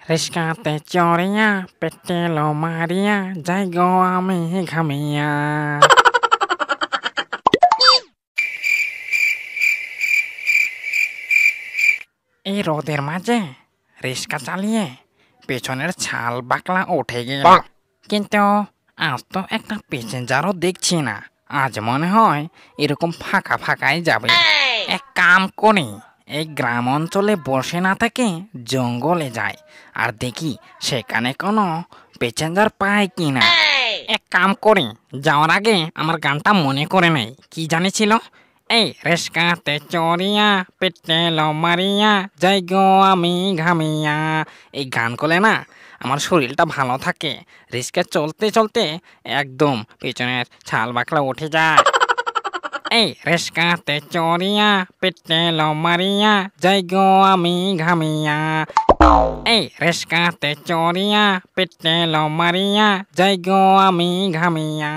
রিস্কাতে চড়িয়া পেটেল মারিয়া যাই গো আমি ঘামিয়া। এই রোদের মাঝে রিস্কা চালিয়ে পেছনের ছাল বাকলা উঠে গেল, কিন্তু আজ তো একটা প্যাসেঞ্জারও দেখছি না। আজ মনে হয় এরকম ফাঁকা ফাঁকাই যাবে। এক কাম করি, এই গ্রাম অঞ্চলে বসে না থেকে জঙ্গলে যাই আর দেখি সেখানে কোনো প্যাসেঞ্জার পায় কিনা। এক কাম করি, যাওয়ার আগে আমার গানটা মনে করে নেই, কি জানিছিল? এই রিস্কাতে চড়িয়া পেটেল মারিয়া যাই গো আমি ঘামিয়া। এই গান করলে না আমার শরীরটা ভালো থাকে। রিস্কা চলতে চলতে একদম পেছনের ছাল বাকলা উঠে যায়। এই রিস্কাতে চড়িয়া পেটেল মারিয়া যাই গো আমি ঘামিয়া। এই রিস্কাতে চড়িয়া পেটেল মারিয়া যাই গো আমি ঘামিয়া।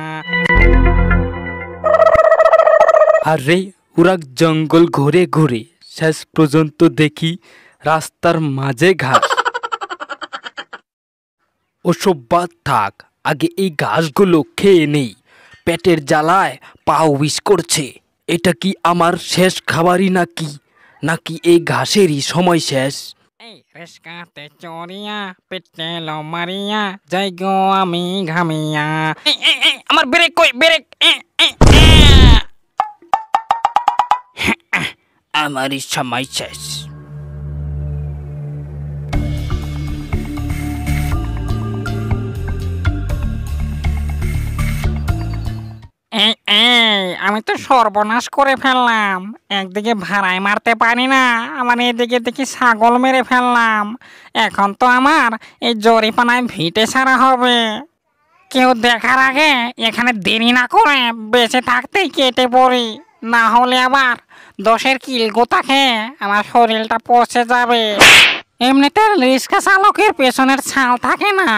আরে ওরা জঙ্গল ঘুরে ঘুরে শেষ পর্যন্ত দেখি রাস্তার মাঝে ঘাস। ওসব বাদ থাক, আগে এই ঘাসগুলো খেয়ে নেই, পেটের জ্বালায় পা উইশ করছে। এটা কি আমার শেষ খাবারই নাকি এই ঘাসেরই সময় শেষ? এই রিস্কাতে চড়িয়া পেটেল মারিয়া যাই গো আমি ঘামিয়া। আমার ব্রেক কই, ব্রেক! আমারই সময় শেষ। আমি তো সর্বনাশ করে ফেললাম। একদিকে ভাড়ায় মারতে পারি না, আমার এদিকে দেখি ছাগল মেরে ফেললাম। এখন তো আমার এই জরিপানায় ভিটে ছাড়া হবে। কেউ দেখার আগে এখানে দেরি না করে বেঁচে থাকতেই কেটে পড়ি, না হলে আবার দোষের কিলগোতা খেয়ে আমার শরীরটা পচে যাবে। এমনিতে রিক্সা চালকের পেছনের ছাল থাকে না,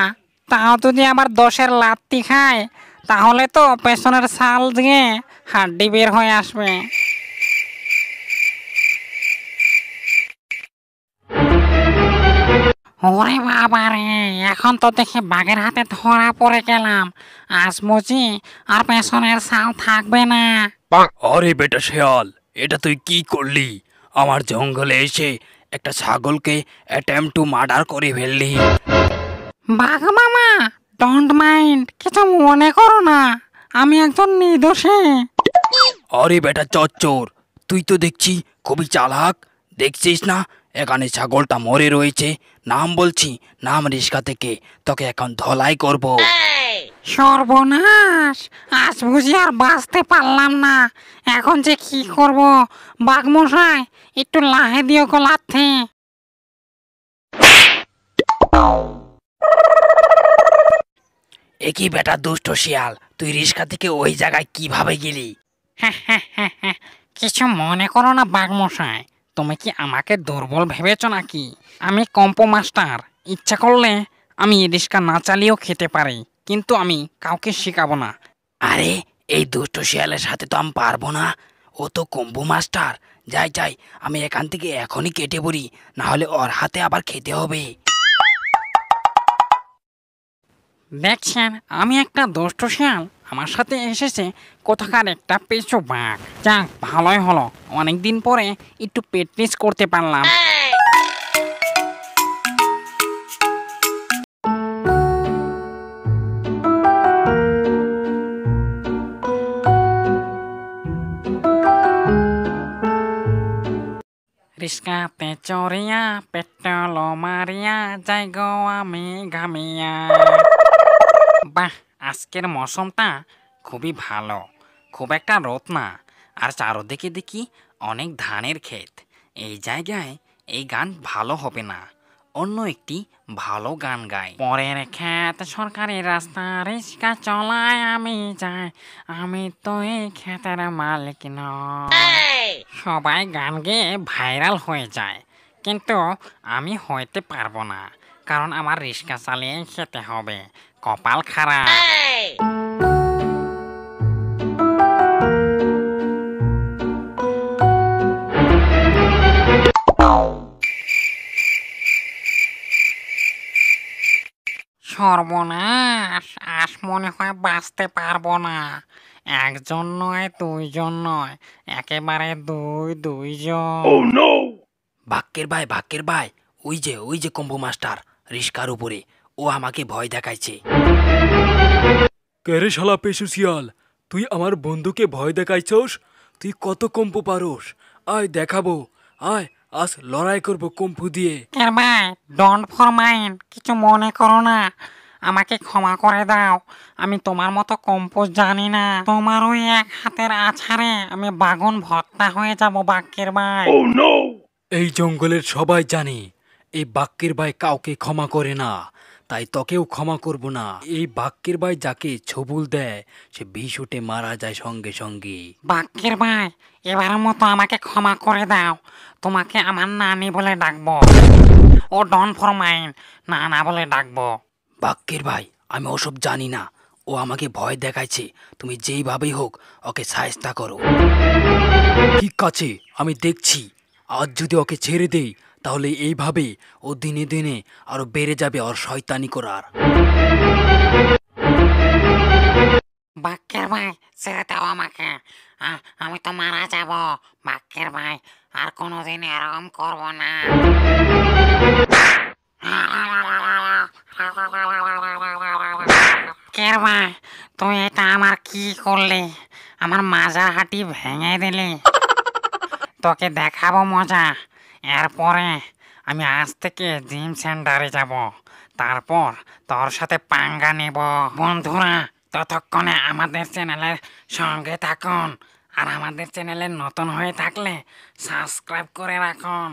তাও যদি আবার দোষের লাত্তি খায় তাহলে তো পেছনের ছাল দিয়ে হাড্ডি বের হয়ে আসবে। ওরে বাবা রে, এখন তো দেখি বাঘের হাতে ধরা পড়ে গেলাম। আজ বুঝি আর পেছনের ছাল থাকবে না। আরে বেটা শেয়াল, এটা তুই কি করলি? আমার জঙ্গলে এসে একটা ছাগলকে অ্যাটেম্প টু মার্ডার করে ফেললি। বাঘ মামা, ডোন্ট মাইন্ড, কিছু মনে করো না, আমি একজন নির্দোষী। আরে বেটা চচ্চর, তুই তো দেখছি খুবই চালাক। দেখছিস না এখানে ছাগলটা মরে রয়েছে? নাম বলছি, নাম রিস্কা থেকে, তোকে এখন ধলাই করব। সর্বনাশ, আজ বুঝি আর বাঁচতে পারলাম না। এখন যে কি করব? বাঘ মশাই, একটু লাহে দিও গো লাথি। একই বেটা দুষ্ট শিয়াল, তুই রিস্কা থেকে ওই জায়গায় কিভাবে গেলি? কিছু মনে করো না বাঘ মশাই, তুমি কি আমাকে দুর্বল ভেবেছ নাকি? আমি কম্পো মাস্টার, ইচ্ছা করলে আমি এই রিস্কা না চালিয়েও খেতে পারি, কিন্তু আমি কাউকে শেখাবো না। আরে এই দুষ্ট শিয়ালের সাথে তো আমি পারবো না, ও তো কম্বু মাস্টার। যাই যাই, আমি এখান থেকে এখনই কেটে পড়ি, না হলে ওর হাতে আবার খেতে হবে। দেখছেন, আমি একটা দুষ্ট শিয়াল, আমার সাথে এসেছে কোথাকার একটা পেঁচো বাঘ। যাক, ভালোই হলো, অনেকদিন পরে একটু প্র্যাকটিস করতে পারলাম। রিস্কাতে চড়িয়া পেট্রোল মারিয়া যাই গো আমি ঘামিয়া। বাহ, আজকের মৌসুমটা খুবই ভালো, খুব একটা রোদ না, আর চারদিকে দেখি অনেক ধানের ক্ষেত। এই জায়গায় এই গান ভালো হবে না, অন্য একটি ভালো গান গাই। পরের ক্ষেত সরকারি রাস্তা, রিস্কা চলায় আমি যাই, আমি তো এই ক্ষেতের মালিক নই। সবাই গান গেয়ে ভাইরাল হয়ে যায়, কিন্তু আমি হইতে পারবো না, কারণ আমার রিস্কা চালিয়ে খেতে হবে। কপাল খারাপ। সর্বনাশ, আজ মনে হয় বাঁচতে পারবো না। একজন নয়, দুইজন নয়, একেবারে দুইজন। ভাগ্যের ভাই, ওই যে কম্বো মাস্টার রিস্কার উপরে, ও আমাকে ভয় দেখাইছে। কেরে শালা পেশু শিয়াল, তুই আমার বন্ধুকে ভয় দেখাইছস? তুই কত কম্পু পারোস? আয় দেখাবো, আয় আজ লড়াই করবো কম্পু দিয়ে। এর ভাই, ডন্ট ফর মাইন্ড, কিছু মনে করো না, আমাকে ক্ষমা করে দাও। আমি তোমার মতো কম্পোজ জানি না। তোমার ওই এক হাতের আছাড়ে আমি বাগুন ভর্তা হয়ে যাব বাক্যের ভাই। এই জঙ্গলের সবাই জানে এই বাক্যের ভাই কাউকে ক্ষমা করে না, তাই তোকেও ক্ষমা করব না। এই বাক্যের ভাই যাকে ছবুল দেয় সে বিষ উঠে মারা যায় সঙ্গে সঙ্গে। বাক্যের ভাই, এবারের মতো আমাকে ক্ষমা করে দাও। তোমাকে আমার নানি বলে ডাকবো। ও ডন্ট ফর মাইন্ড, না বলে ডাকবো। বাক্যের ভাই, আমি ওসব জানি না, ও আমাকে ভয় দেখাইছে, তুমি যেইভাবেই হোক ওকে সাহায্য করো। ঠিক আছে, আমি দেখছি। আজ যদি ওকে ছেড়ে দেই তাহলে এইভাবে ও দিনে দিনে আরো বেড়ে যাবে ওর শয়তানি করার। বাক্যের ভাই, ছেড়ে দাও আমাকে। আমি তো মারা যাব। বাক্যের ভাই, আর কোনোদিন এরকম করবো না। বাক্যের ভাই, তুই এটা আমার কি করলি? আমার মাজার হাঁটি ভেঙে দিলি। তোকে দেখাবো মজা। এরপরে আমি আজ থেকে জিম সেন্টারে যাব, তারপর তোর সাথে পাঙ্গা নেব। বন্ধুরা, ততক্ষণে আমাদের চ্যানেলের সঙ্গে থাকুন, আর আমাদের চ্যানেলে নতুন হয়ে থাকলে সাবস্ক্রাইব করে রাখুন।